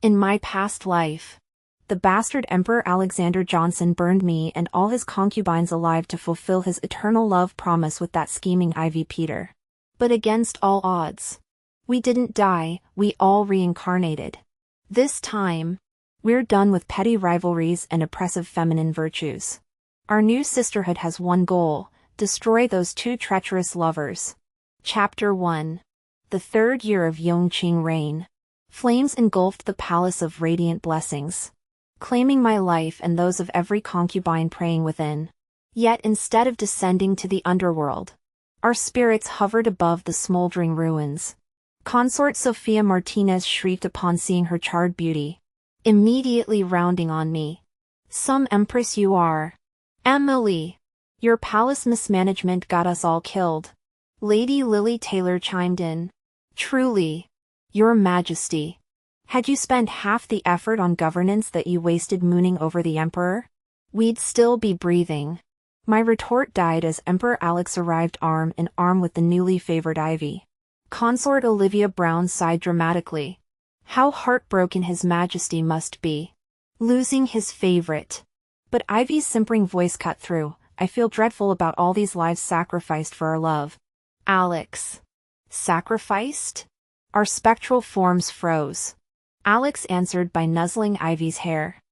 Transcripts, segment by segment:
In my past life, the bastard Emperor Alexander Johnson burned me and all his concubines alive to fulfill his eternal love promise with that scheming Ivy Peter. But against all odds, we didn't die, we all reincarnated. This time, we're done with petty rivalries and oppressive feminine virtues. Our new sisterhood has one goal: destroy those two treacherous lovers. Chapter 1. The third year of Yongqing reign. Flames engulfed the palace of radiant blessings, claiming my life and those of every concubine praying within. Yet instead of descending to the underworld, our spirits hovered above the smoldering ruins. Consort Sophia Martinez shrieked upon seeing her charred beauty, immediately rounding on me. Some empress you are, Emily. Your palace mismanagement got us all killed. Lady Lily Taylor chimed in. Truly, Your Majesty. Had you spent half the effort on governance that you wasted mooning over the Emperor, we'd still be breathing. My retort died as Emperor Alex arrived arm in arm with the newly favored Ivy. Consort Olivia Brown sighed dramatically. How heartbroken His Majesty must be, losing his favorite. But Ivy's simpering voice cut through. I feel dreadful about all these lives sacrificed for our love. Alex. Sacrificed? Our spectral forms froze. Alex answered by nuzzling Ivy's hair.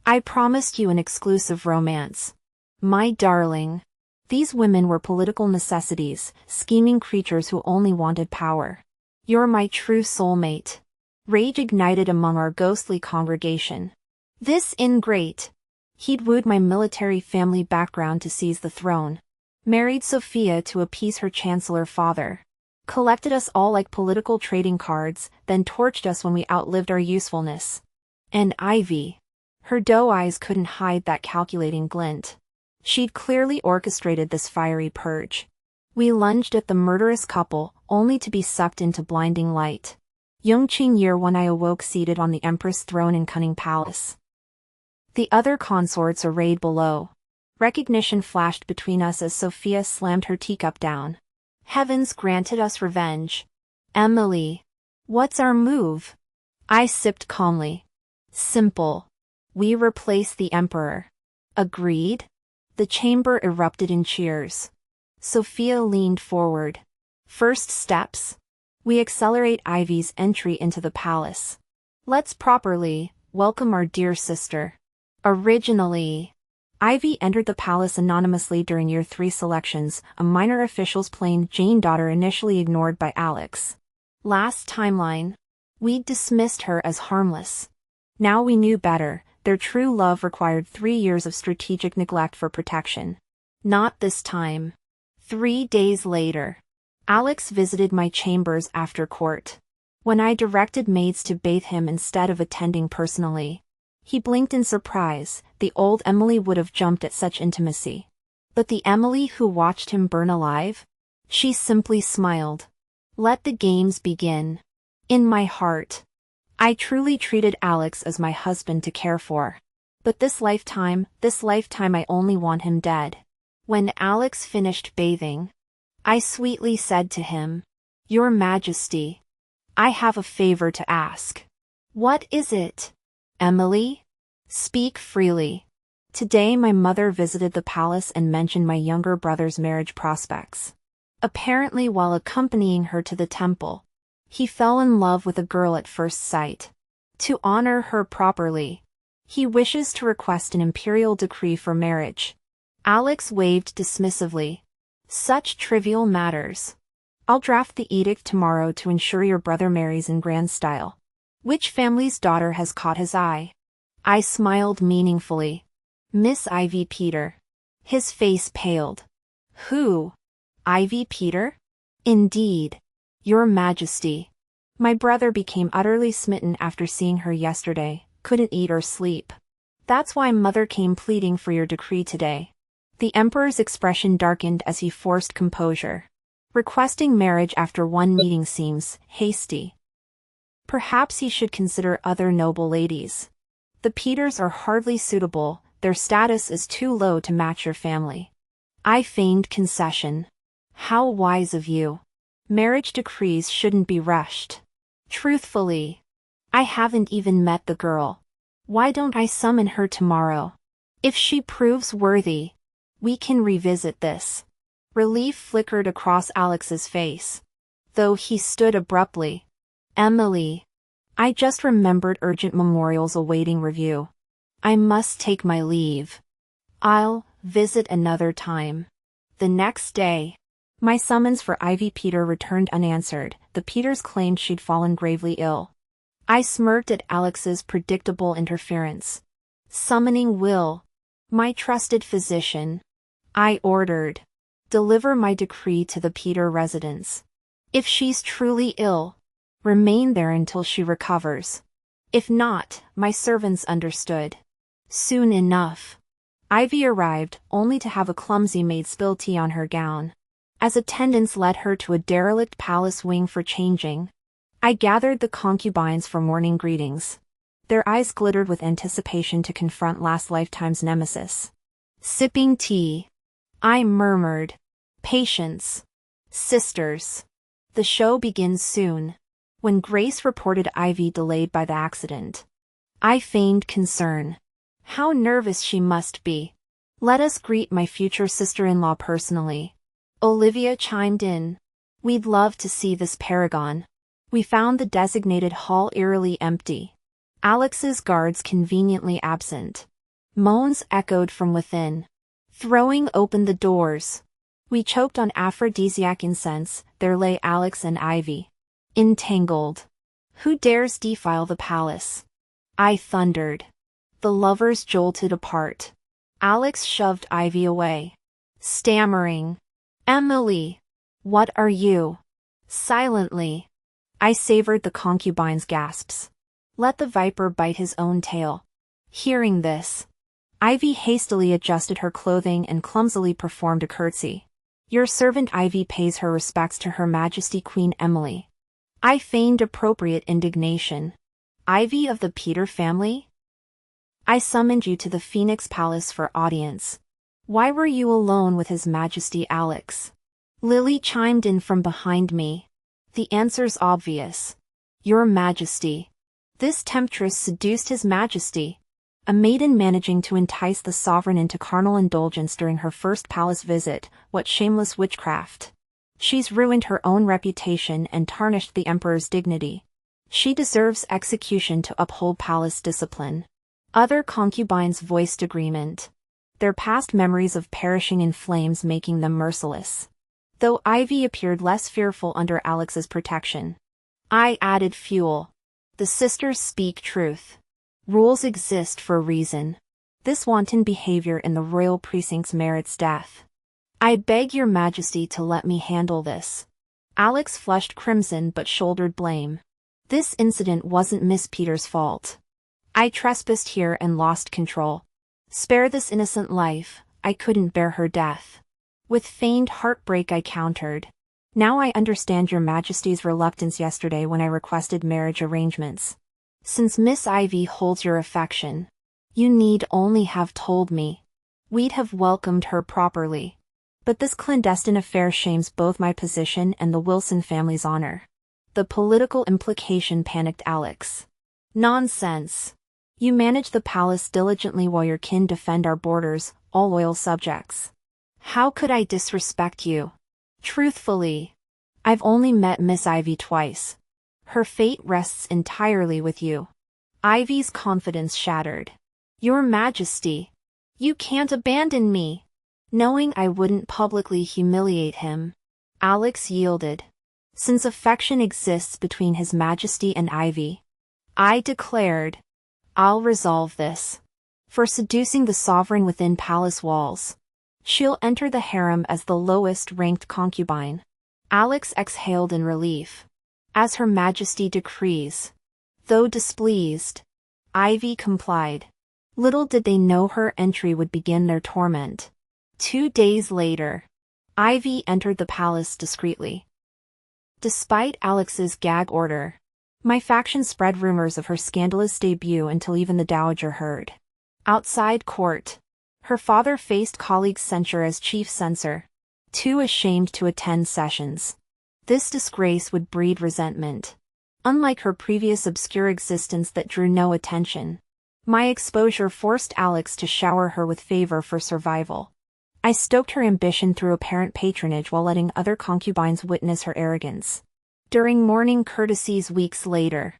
I promised you an exclusive romance. My darling. These women were political necessities, scheming creatures who only wanted power. You're my true soulmate. Rage ignited among our ghostly congregation. This ingrate. He'd wooed my military family background to seize the throne. Married Sophia to appease her chancellor father. Collected us all like political trading cards, then torched us when we outlived our usefulness. And Ivy. Her doe eyes couldn't hide that calculating glint. She'd clearly orchestrated this fiery purge. We lunged at the murderous couple, only to be sucked into blinding light. Yongqing Year 1 I awoke seated on the Empress throne in Cunning Palace. The other consorts arrayed below. Recognition flashed between us as Sophia slammed her teacup down. Heavens granted us revenge. Emily. What's our move? I sipped calmly. Simple. We replace the Emperor. Agreed? The chamber erupted in cheers. Sophia leaned forward. First steps. We accelerate Ivy's entry into the palace. Let's properly welcome our dear sister. Originally, Ivy entered the palace anonymously during Year 3 selections, a minor official's plain Jane daughter initially ignored by Alex. Last timeline, we'd dismissed her as harmless. Now we knew better. Their true love required 3 years of strategic neglect for protection. Not this time. 3 days later, Alex visited my chambers after court. When I directed maids to bathe him instead of attending personally, he blinked in surprise. The old Emily would have jumped at such intimacy. But the Emily who watched him burn alive? She simply smiled. Let the games begin. In my heart, I truly treated Alex as my husband to care for. But this lifetime I only want him dead. When Alex finished bathing, I sweetly said to him, Your Majesty, I have a favor to ask. What is it? Emily? Speak freely. Today my mother visited the palace and mentioned my younger brother's marriage prospects. Apparently while accompanying her to the temple, he fell in love with a girl at first sight. To honor her properly, he wishes to request an imperial decree for marriage. Alex waved dismissively. Such trivial matters. I'll draft the edict tomorrow to ensure your brother marries in grand style. Which family's daughter has caught his eye? I smiled meaningfully. Miss Ivy Peter. His face paled. Who? Ivy Peter? Indeed. Your Majesty. My brother became utterly smitten after seeing her yesterday, couldn't eat or sleep. That's why Mother came pleading for your decree today. The Emperor's expression darkened as he forced composure. Requesting marriage after one meeting seems hasty. Perhaps he should consider other noble ladies. The Peters are hardly suitable, their status is too low to match your family. I feigned concession. How wise of you. Marriage decrees shouldn't be rushed. Truthfully, I haven't even met the girl. Why don't I summon her tomorrow? If she proves worthy, we can revisit this. Relief flickered across Alex's face, though he stood abruptly. Emily. I just remembered urgent memorials awaiting review. I must take my leave. I'll visit another time. The next day, my summons for Ivy Peter returned unanswered. The Peters claimed she'd fallen gravely ill. I smirked at Alex's predictable interference. Summoning Will, my trusted physician. I ordered. Deliver my decree to the Peter residence. If she's truly ill, remain there until she recovers. If not, my servants understood. Soon enough, Ivy arrived, only to have a clumsy maid spill tea on her gown. As attendants led her to a derelict palace wing for changing, I gathered the concubines for morning greetings. Their eyes glittered with anticipation to confront last lifetime's nemesis. Sipping tea, I murmured, "Patience, sisters. The show begins soon." When Grace reported Ivy delayed by the accident, I feigned concern. How nervous she must be. Let us greet my future sister-in-law personally. Olivia chimed in. We'd love to see this paragon. We found the designated hall eerily empty. Alex's guards conveniently absent. Moans echoed from within. Throwing open the doors, we choked on aphrodisiac incense. There lay Alex and Ivy, entangled. Who dares defile the palace? I thundered. The lovers jolted apart. Alex shoved Ivy away, stammering, "Emily, what are you?" Silently, I savored the concubine's gasps. Let the viper bite his own tail. Hearing this, Ivy hastily adjusted her clothing and clumsily performed a curtsy. Your servant Ivy pays her respects to Her Majesty Queen Emily. I feigned appropriate indignation. Ivy of the Peter family? I summoned you to the Phoenix Palace for audience. Why were you alone with His Majesty Alex? Lily chimed in from behind me. The answer's obvious. Your Majesty. This temptress seduced His Majesty. A maiden managing to entice the sovereign into carnal indulgence during her first palace visit, what shameless witchcraft. She's ruined her own reputation and tarnished the emperor's dignity. She deserves execution to uphold palace discipline. Other concubines voiced agreement, their past memories of perishing in flames making them merciless. Though Ivy appeared less fearful under Alex's protection, I added fuel. The sisters speak truth. Rules exist for a reason. This wanton behavior in the royal precincts merits death. I beg your majesty to let me handle this. Alex flushed crimson but shouldered blame. This incident wasn't Miss Peter's fault. I trespassed here and lost control. Spare this innocent life, I couldn't bear her death. With feigned heartbreak I countered. Now I understand your majesty's reluctance yesterday when I requested marriage arrangements. Since Miss Ivy holds your affection, you need only have told me. We'd have welcomed her properly. But this clandestine affair shames both my position and the Wilson family's honor. The political implication panicked Alex. Nonsense. You manage the palace diligently while your kin defend our borders, all loyal subjects. How could I disrespect you? Truthfully, I've only met Miss Ivy twice. Her fate rests entirely with you. Ivy's confidence shattered. Your Majesty, you can't abandon me. Knowing I wouldn't publicly humiliate him, Alex yielded. Since affection exists between His Majesty and Ivy, I declared, I'll resolve this. For seducing the sovereign within palace walls, she'll enter the harem as the lowest-ranked concubine. Alex exhaled in relief. As Her Majesty decrees. Though displeased, Ivy complied. Little did they know her entry would begin their torment. 2 days later, Ivy entered the palace discreetly. Despite Alex's gag order, my faction spread rumors of her scandalous debut until even the dowager heard. Outside court, her father faced colleagues' censure as chief censor, too ashamed to attend sessions. This disgrace would breed resentment. unlike her previous obscure existence that drew no attention. My exposure forced Alex to shower her with favor for survival. I stoked her ambition through apparent patronage while letting other concubines witness her arrogance. During morning courtesies weeks later,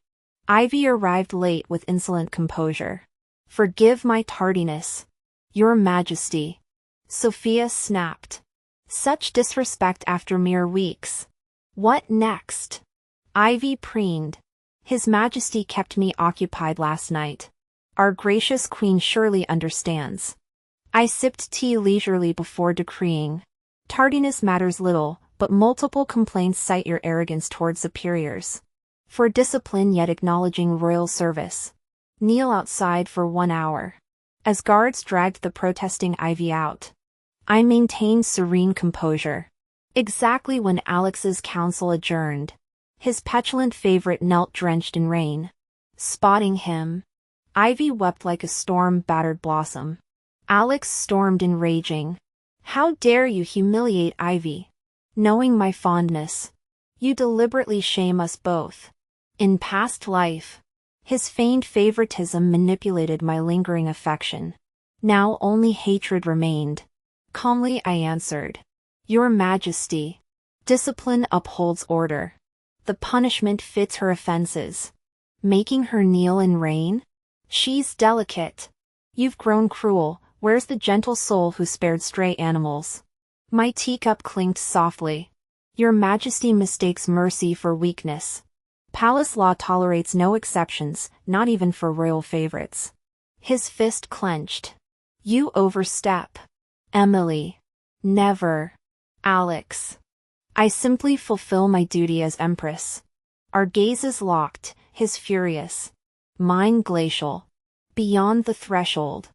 Ivy arrived late with insolent composure. "Forgive my tardiness, Your Majesty," Sophia snapped. "Such disrespect after mere weeks. What next?" Ivy preened. "His Majesty kept me occupied last night. Our gracious queen surely understands." I sipped tea leisurely before decreeing. "Tardiness matters little, but multiple complaints cite your arrogance towards superiors. For discipline yet acknowledging royal service. Kneel outside for 1 hour." As guards dragged the protesting Ivy out, I maintained serene composure. Exactly when Alex's council adjourned, his petulant favorite knelt drenched in rain. Spotting him, Ivy wept like a storm-battered blossom. Alex stormed enraging. "How dare you humiliate Ivy? Knowing my fondness, you deliberately shame us both. In past life, his feigned favoritism manipulated my lingering affection. Now only hatred remained." Calmly I answered, "Your Majesty, discipline upholds order. The punishment fits her offenses. Making her kneel in rain? She's delicate. You've grown cruel. Where's the gentle soul who spared stray animals?" My teacup clinked softly. "Your Majesty mistakes mercy for weakness. Palace law tolerates no exceptions, not even for royal favorites." His fist clenched. "You overstep. Emily. Never. Alex. I simply fulfill my duty as Empress." Our gazes locked, his furious, mine glacial. Beyond the threshold,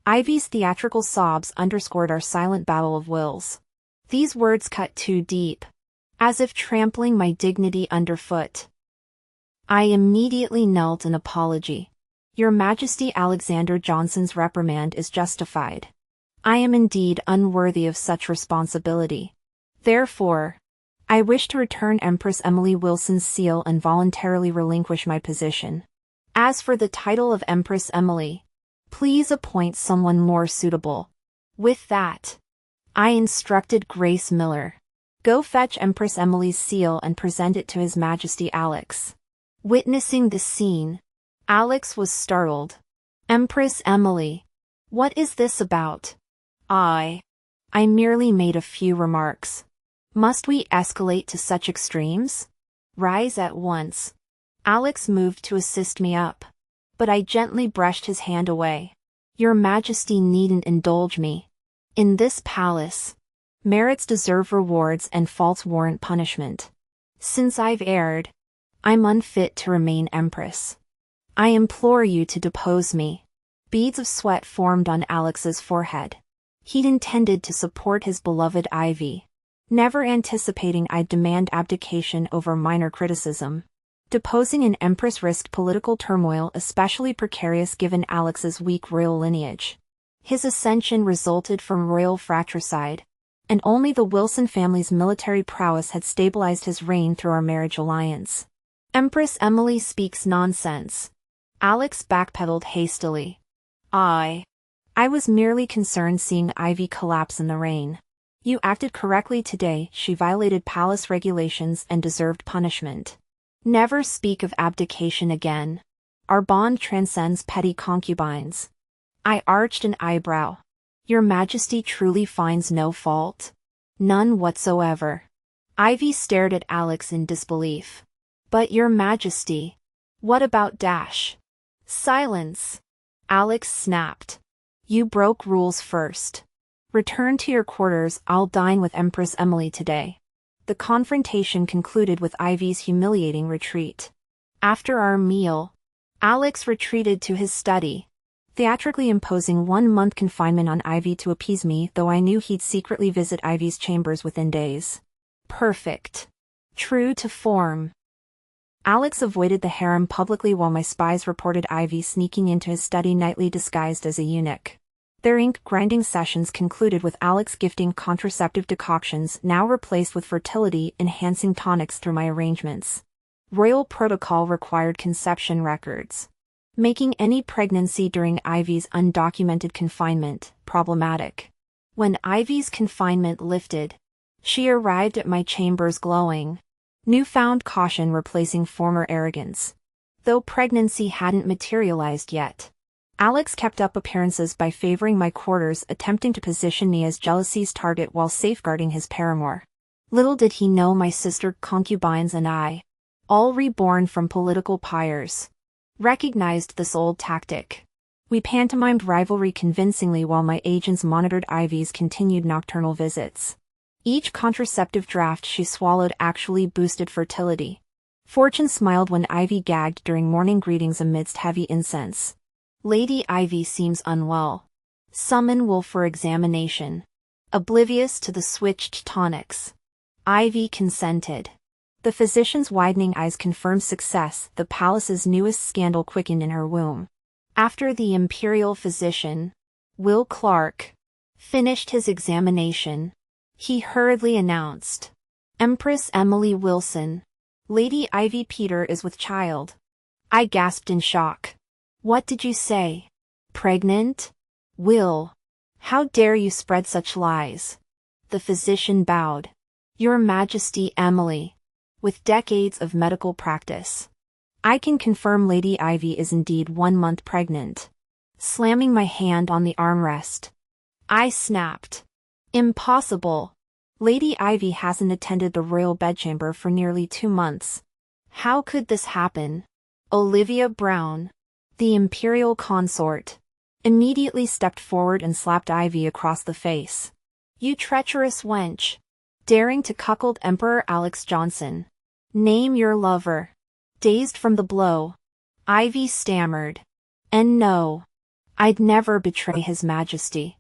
Ivy's theatrical sobs underscored our silent battle of wills. These words cut too deep, as if trampling my dignity underfoot. I immediately knelt an apology. "Your Majesty, Alexander Johnson's reprimand is justified. I am indeed unworthy of such responsibility. Therefore, I wish to return Empress Emily Wilson's seal and voluntarily relinquish my position. As for the title of Empress Emily, please appoint someone more suitable." With that, I instructed Grace Miller, "Go fetch Empress Emily's seal and present it to His Majesty Alex." Witnessing the scene, Alex was startled. "Empress Emily, what is this about?" I merely made a few remarks. "Must we escalate to such extremes?" "Rise at once." Alex moved to assist me up, but I gently brushed his hand away. "Your Majesty needn't indulge me. In this palace, merits deserve rewards and faults warrant punishment. Since I've erred, I'm unfit to remain Empress. I implore you to depose me." Beads of sweat formed on Alex's forehead. He'd intended to support his beloved Ivy, never anticipating I'd demand abdication over minor criticism. Deposing an Empress risked political turmoil especially precarious given Alex's weak royal lineage. His ascension resulted from royal fratricide, and only the Wilson family's military prowess had stabilized his reign through our marriage alliance. "Empress Emily speaks nonsense." Alex backpedaled hastily. I was merely concerned seeing Ivy collapse in the rain. You acted correctly today. She violated palace regulations and deserved punishment. Never speak of abdication again. Our bond transcends petty concubines. I arched an eyebrow. Your Majesty truly finds no fault? None whatsoever. Ivy stared at Alex in disbelief. But Your Majesty, what about Dash? Silence. Alex snapped. You broke rules first. Return to your quarters. I'll dine with Empress Emily today. The confrontation concluded with Ivy's humiliating retreat. After our meal, Alex retreated to his study, theatrically imposing 1-month confinement on Ivy to appease me, though I knew he'd secretly visit Ivy's chambers within days. Perfect. True to form. Alex avoided the harem publicly while my spies reported Ivy sneaking into his study nightly disguised as a eunuch. Their ink-grinding sessions concluded with Alex gifting contraceptive decoctions now replaced with fertility-enhancing tonics through my arrangements. Royal protocol required conception records, making any pregnancy during Ivy's undocumented confinement problematic. When Ivy's confinement lifted, she arrived at my chambers glowing, newfound caution replacing former arrogance. Though pregnancy hadn't materialized yet, Alex kept up appearances by favoring my quarters, attempting to position me as jealousy's target while safeguarding his paramour. Little did he know my sister concubines and I, all reborn from political pyres, recognized this old tactic. We pantomimed rivalry convincingly while my agents monitored Ivy's continued nocturnal visits. Each contraceptive draft she swallowed actually boosted fertility. Fortune smiled when Ivy gagged during morning greetings amidst heavy incense. Lady Ivy seems unwell. Summon Will for examination. Oblivious to the switched tonics, Ivy consented. The physician's widening eyes confirmed success. The palace's newest scandal quickened in her womb. After the imperial physician, Will Clark, finished his examination, he hurriedly announced, "Empress Emily Wilson, Lady Ivy Peter is with child." I gasped in shock. "What did you say? Pregnant? Will, how dare you spread such lies?" The physician bowed. "Your Majesty Emily, with decades of medical practice, I can confirm Lady Ivy is indeed 1 month pregnant." Slamming my hand on the armrest, I snapped. "Impossible. Lady Ivy hasn't attended the royal bedchamber for nearly 2 months. How could this happen?" Olivia Brown, the imperial consort, immediately stepped forward and slapped Ivy across the face. "You treacherous wench. Daring to cuckold Emperor Alex Johnson. Name your lover." Dazed from the blow, Ivy stammered, "And no, I'd never betray His Majesty."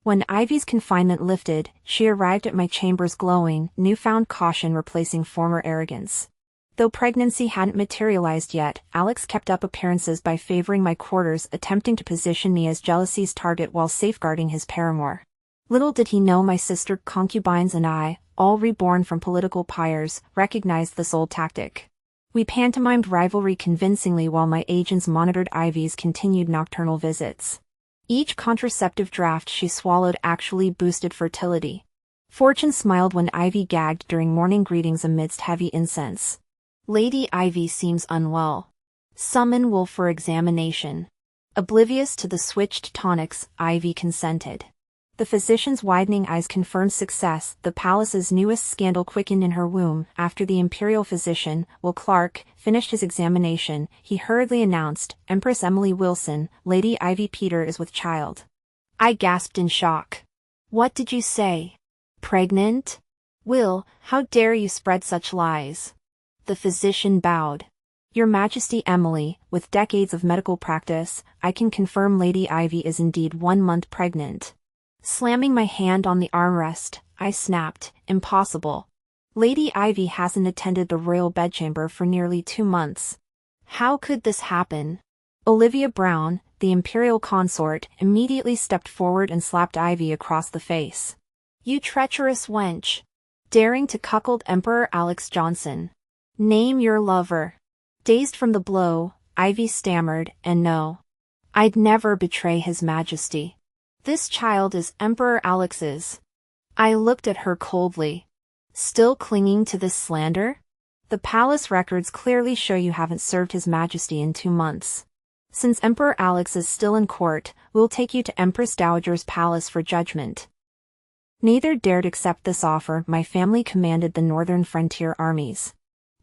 When Ivy's confinement lifted, she arrived at my chambers glowing, newfound caution replacing former arrogance. Though pregnancy hadn't materialized yet, Alex kept up appearances by favoring my quarters, attempting to position me as jealousy's target while safeguarding his paramour. Little did he know my sister concubines and I, all reborn from political pyres, recognized this old tactic. We pantomimed rivalry convincingly while my agents monitored Ivy's continued nocturnal visits. Each contraceptive draft she swallowed actually boosted fertility. Fortune smiled when Ivy gagged during morning greetings amidst heavy incense. Lady Ivy seems unwell. Summon Will for examination. Oblivious to the switched tonics, Ivy consented. The physician's widening eyes confirmed success. The palace's newest scandal quickened in her womb. After the imperial physician, Will Clark, finished his examination, he hurriedly announced, "Empress Emily Wilson, Lady Ivy Peter is with child." I gasped in shock. "What did you say? Pregnant? Will, how dare you spread such lies?" The physician bowed. "Your Majesty Emily, with decades of medical practice, I can confirm Lady Ivy is indeed 1 month pregnant." Slamming my hand on the armrest, I snapped, "Impossible. Lady Ivy hasn't attended the royal bedchamber for nearly 2 months. How could this happen?" Olivia Brown, the imperial consort, immediately stepped forward and slapped Ivy across the face. "You treacherous wench. Daring to cuckold Emperor Alex Johnson. Name your lover." Dazed from the blow, Ivy stammered, "And no, I'd never betray His Majesty. This child is Emperor Alex's." I looked at her coldly. "Still clinging to this slander? The palace records clearly show you haven't served His Majesty in 2 months. Since Emperor Alex is still in court, we'll take you to Empress Dowager's palace for judgment." Neither dared accept this offer. My family commanded the northern frontier armies.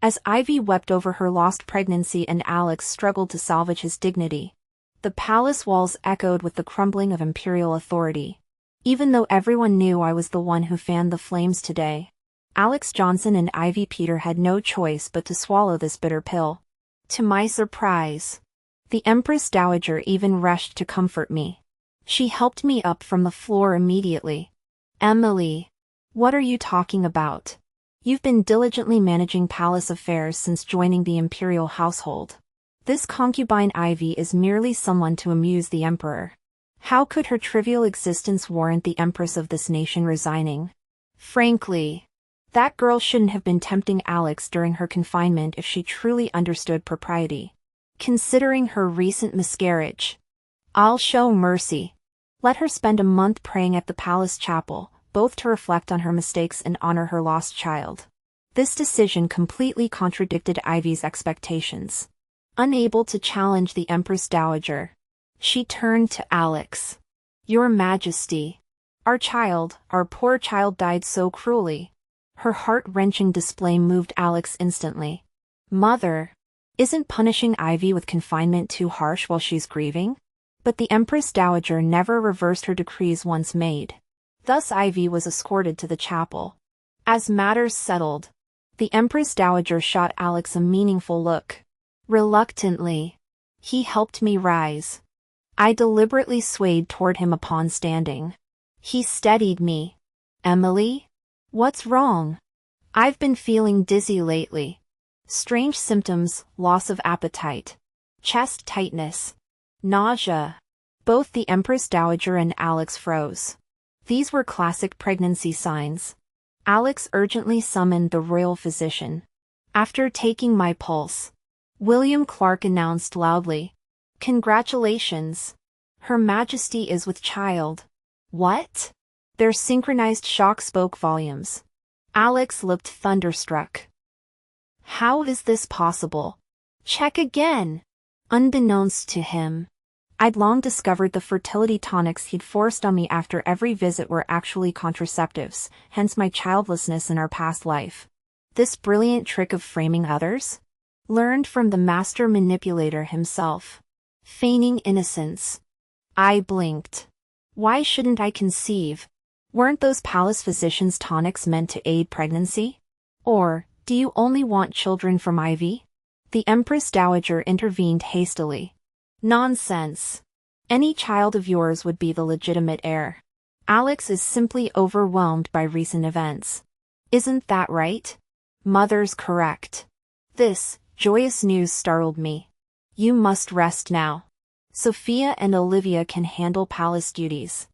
As Ivy wept over her lost pregnancy and Alex struggled to salvage his dignity, the palace walls echoed with the crumbling of imperial authority. Even though everyone knew I was the one who fanned the flames today, Alex Johnson and Ivy Peter had no choice but to swallow this bitter pill. To my surprise, the Empress Dowager even rushed to comfort me. She helped me up from the floor immediately. "Emily, what are you talking about? You've been diligently managing palace affairs since joining the imperial household. This concubine Ivy is merely someone to amuse the emperor. How could her trivial existence warrant the empress of this nation resigning? Frankly, That girl shouldn't have been tempting Alex during her confinement if she truly understood propriety. Considering her recent miscarriage, I'll show mercy. Let her spend a month praying at the palace chapel, both to reflect on her mistakes and honor her lost child. This decision completely contradicted Ivy's expectations. Unable to challenge the Empress Dowager, she turned to Alex. Your Majesty, our poor child died so cruelly. Her heart-wrenching display moved Alex instantly. Mother, isn't punishing Ivy with confinement too harsh while she's grieving? But the Empress Dowager never reversed her decrees once made. Thus Ivy was escorted to the chapel. As matters settled, the Empress Dowager shot Alex a meaningful look. Reluctantly, he helped me rise. I deliberately swayed toward him upon standing. He steadied me. Emily? What's wrong? I've been feeling dizzy lately. Strange symptoms, loss of appetite, chest tightness, nausea. Both the Empress Dowager and Alex froze. These were classic pregnancy signs. Alex urgently summoned the royal physician. After taking my pulse, William Clark announced loudly, "Congratulations! Her Majesty is with child." What? Their synchronized shock spoke volumes. Alex looked thunderstruck. How is this possible? Check again. Unbeknownst to him, I'd long discovered the fertility tonics he'd forced on me after every visit were actually contraceptives, hence my childlessness in our past life. This brilliant trick of framing others? Learned from the master manipulator himself. Feigning innocence. I blinked. Why shouldn't I conceive? Weren't those palace physicians' tonics meant to aid pregnancy? Or, do you only want children from Ivy? The Empress Dowager intervened hastily. Nonsense. Any child of yours would be the legitimate heir. Alex is simply overwhelmed by recent events. Isn't that right? Mother's correct. This joyous news startled me. You must rest now. Sophia and Olivia can handle palace duties.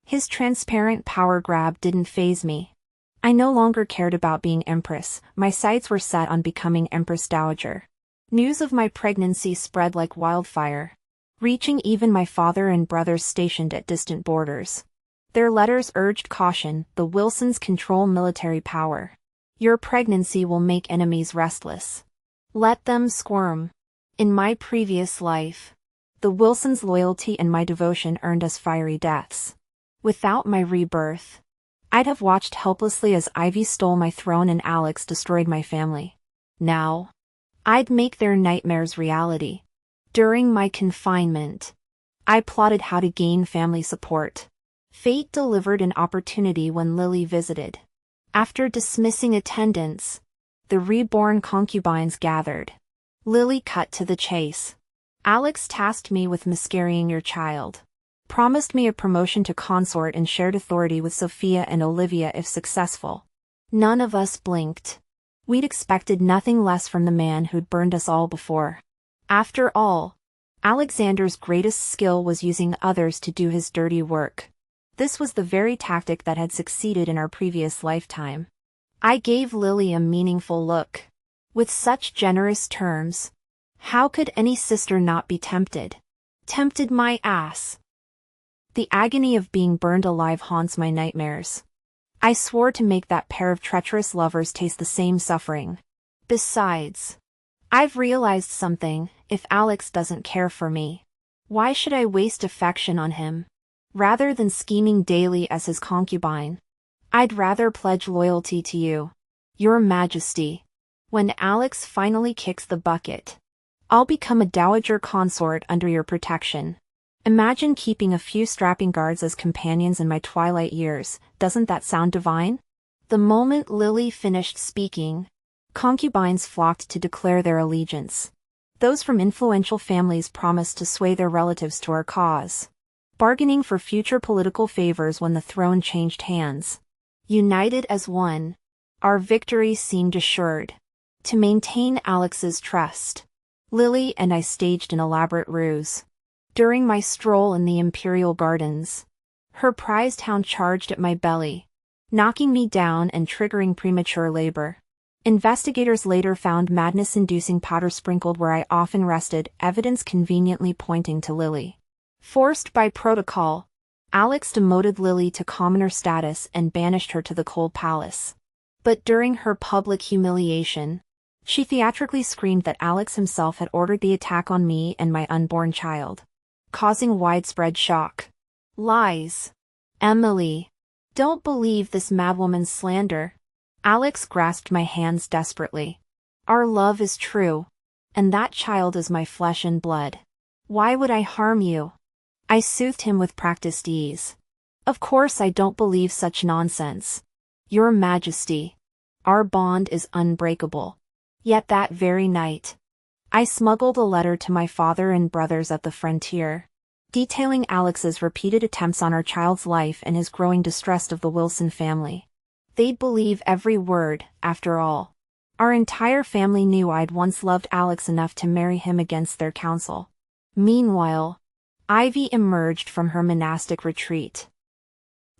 His transparent power grab didn't faze me. I no longer cared about being Empress, my sights were set on becoming Empress Dowager. News of my pregnancy spread like wildfire, reaching even my father and brothers stationed at distant borders. Their letters urged caution, the Wilsons control military power. Your pregnancy will make enemies restless. Let them squirm. In my previous life, the Wilsons' loyalty and my devotion earned us fiery deaths. Without my rebirth, I'd have watched helplessly as Ivy stole my throne and Alex destroyed my family. Now, I'd make their nightmares reality. During my confinement, I plotted how to gain family support. Fate delivered an opportunity when Lily visited. After dismissing attendance, the reborn concubines gathered. Lily cut to the chase. Alex tasked me with miscarrying your child. Promised me a promotion to consort and shared authority with Sophia and Olivia if successful. None of us blinked. We'd expected nothing less from the man who'd burned us all before. After all, Alexander's greatest skill was using others to do his dirty work. This was the very tactic that had succeeded in our previous lifetime. I gave Lily a meaningful look. With such generous terms, how could any sister not be tempted? Tempted my ass. The agony of being burned alive haunts my nightmares. I swore to make that pair of treacherous lovers taste the same suffering. Besides, I've realized something. If Alex doesn't care for me, why should I waste affection on him? Rather than scheming daily as his concubine, I'd rather pledge loyalty to you, Your Majesty. When Alex finally kicks the bucket, I'll become a dowager consort under your protection. Imagine keeping a few strapping guards as companions in my twilight years. Doesn't that sound divine? The moment Lily finished speaking, concubines flocked to declare their allegiance. Those from influential families promised to sway their relatives to our cause, bargaining for future political favors when the throne changed hands. United as one, our victory seemed assured. To maintain Alex's trust, Lily and I staged an elaborate ruse. During my stroll in the imperial gardens, her prized hound charged at my belly. knocking me down and triggering premature labor. Investigators later found madness-inducing powder sprinkled where I often rested, evidence conveniently pointing to Lily. Forced by protocol, Alex demoted Lily to commoner status and banished her to the cold palace. But during her public humiliation, she theatrically screamed that Alex himself had ordered the attack on me and my unborn child, causing widespread shock. Lies. Emily. Don't believe this madwoman's slander. Alex grasped my hands desperately. Our love is true, and that child is my flesh and blood. Why would I harm you? I soothed him with practiced ease. Of course I don't believe such nonsense. Your Majesty. Our bond is unbreakable. Yet that very night, I smuggled a letter to my father and brothers at the frontier, detailing Alex's repeated attempts on our child's life and his growing distrust of the Wilson family. They'd believe every word, after all. Our entire family knew I'd once loved Alex enough to marry him against their counsel. Meanwhile, Ivy emerged from her monastic retreat.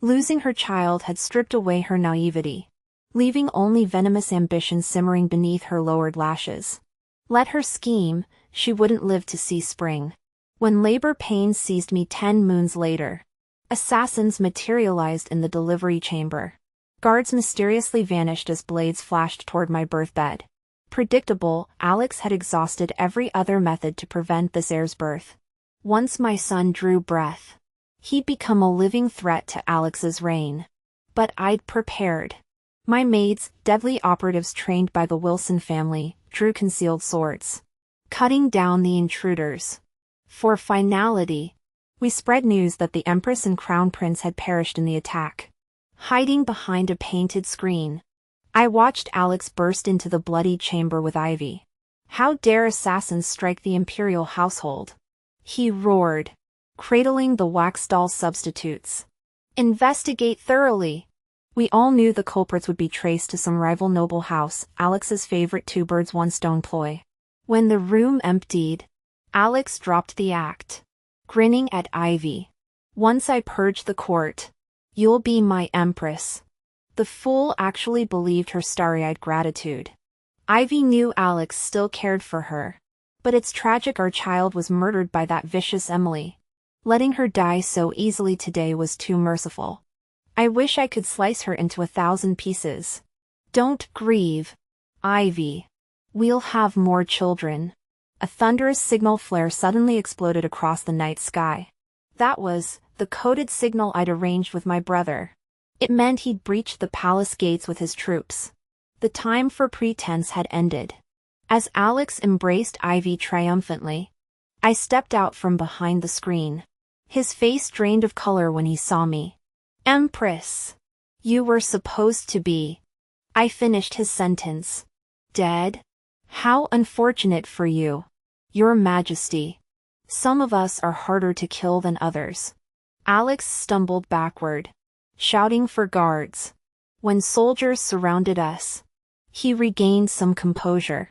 Losing her child had stripped away her naivety, leaving only venomous ambition simmering beneath her lowered lashes. Let her scheme, she wouldn't live to see spring. When labor pains seized me 10 moons later, assassins materialized in the delivery chamber. Guards mysteriously vanished as blades flashed toward my birthbed. Predictable, Alex had exhausted every other method to prevent this heir's birth. Once my son drew breath, he'd become a living threat to Alex's reign. But I'd prepared. My maids, deadly operatives trained by the Wilson family, drew concealed swords, cutting down the intruders. For finality, we spread news that the Empress and Crown Prince had perished in the attack. Hiding behind a painted screen, I watched Alex burst into the bloodied chamber with Ivy. How dare assassins strike the imperial household? He roared, cradling the wax doll substitutes. Investigate thoroughly. We all knew the culprits would be traced to some rival noble house, Alex's favorite two-birds-one-stone ploy. When the room emptied, Alex dropped the act, grinning at Ivy. Once I purge the court, you'll be my empress. The fool actually believed her starry-eyed gratitude. Ivy knew Alex still cared for her. But it's tragic our child was murdered by that vicious Emily. Letting her die so easily today was too merciful. I wish I could slice her into 1,000 pieces. Don't grieve, Ivy. We'll have more children. A thunderous signal flare suddenly exploded across the night sky. That was the coded signal I'd arranged with my brother. It meant he'd breached the palace gates with his troops. The time for pretense had ended. As Alex embraced Ivy triumphantly, I stepped out from behind the screen. His face drained of color when he saw me. Empress! You were supposed to be. I finished his sentence. Dead? How unfortunate for you, Your Majesty. Some of us are harder to kill than others. Alex stumbled backward, shouting for guards. When soldiers surrounded us, he regained some composure.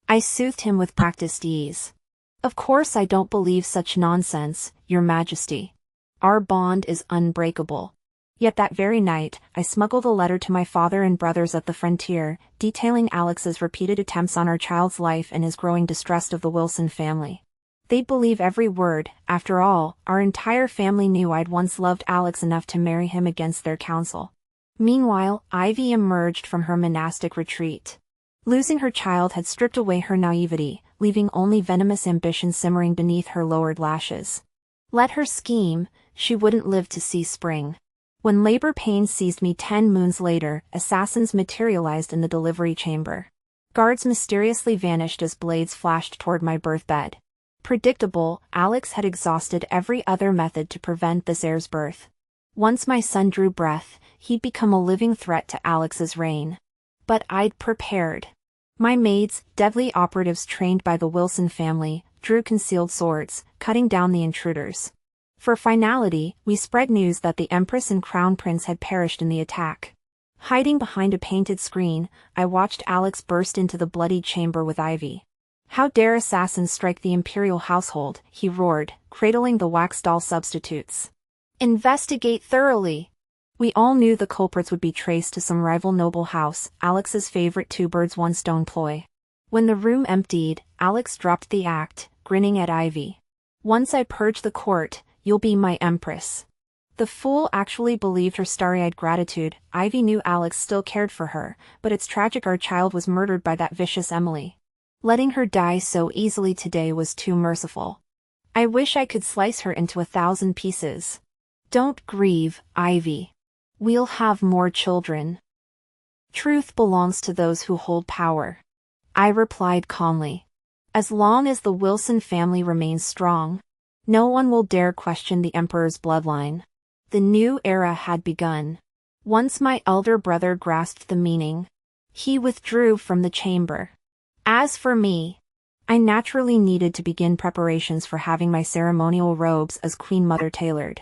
I soothed him with practiced ease. Of course I don't believe such nonsense, Your Majesty. Our bond is unbreakable. Yet that very night, I smuggled a letter to my father and brothers at the frontier, detailing Alex's repeated attempts on our child's life and his growing distrust of the Wilson family. They'd believe every word. After all, our entire family knew I'd once loved Alex enough to marry him against their counsel. Meanwhile, Ivy emerged from her monastic retreat. Losing her child had stripped away her naivety, leaving only venomous ambition simmering beneath her lowered lashes. Let her scheme, she wouldn't live to see spring. When labor pains seized me 10 moons later, assassins materialized in the delivery chamber. Guards mysteriously vanished as blades flashed toward my birthbed. Predictable, Alex had exhausted every other method to prevent this heir's birth. Once my son drew breath, he'd become a living threat to Alex's reign. But I'd prepared. My maids, deadly operatives trained by the Wilson family, drew concealed swords, cutting down the intruders. For finality, we spread news that the Empress and Crown Prince had perished in the attack. Hiding behind a painted screen, I watched Alex burst into the bloodied chamber with Ivy. How dare assassins strike the imperial household, he roared, cradling the wax doll substitutes. Investigate thoroughly. We all knew the culprits would be traced to some rival noble house, Alex's favorite two-birds-one-stone ploy. When the room emptied, Alex dropped the act, grinning at Ivy. "Once I purge the court, you'll be my empress." The fool actually believed her starry-eyed gratitude. Ivy knew Alex still cared for her, but it's tragic our child was murdered by that vicious Emily. Letting her die so easily today was too merciful. I wish I could slice her into 1,000 pieces. Don't grieve, Ivy. We'll have more children. Truth belongs to those who hold power. I replied calmly. As long as the Wilson family remains strong, no one will dare question the Emperor's bloodline. The new era had begun. Once my elder brother grasped the meaning, he withdrew from the chamber. As for me, I naturally needed to begin preparations for having my ceremonial robes as Queen Mother tailored.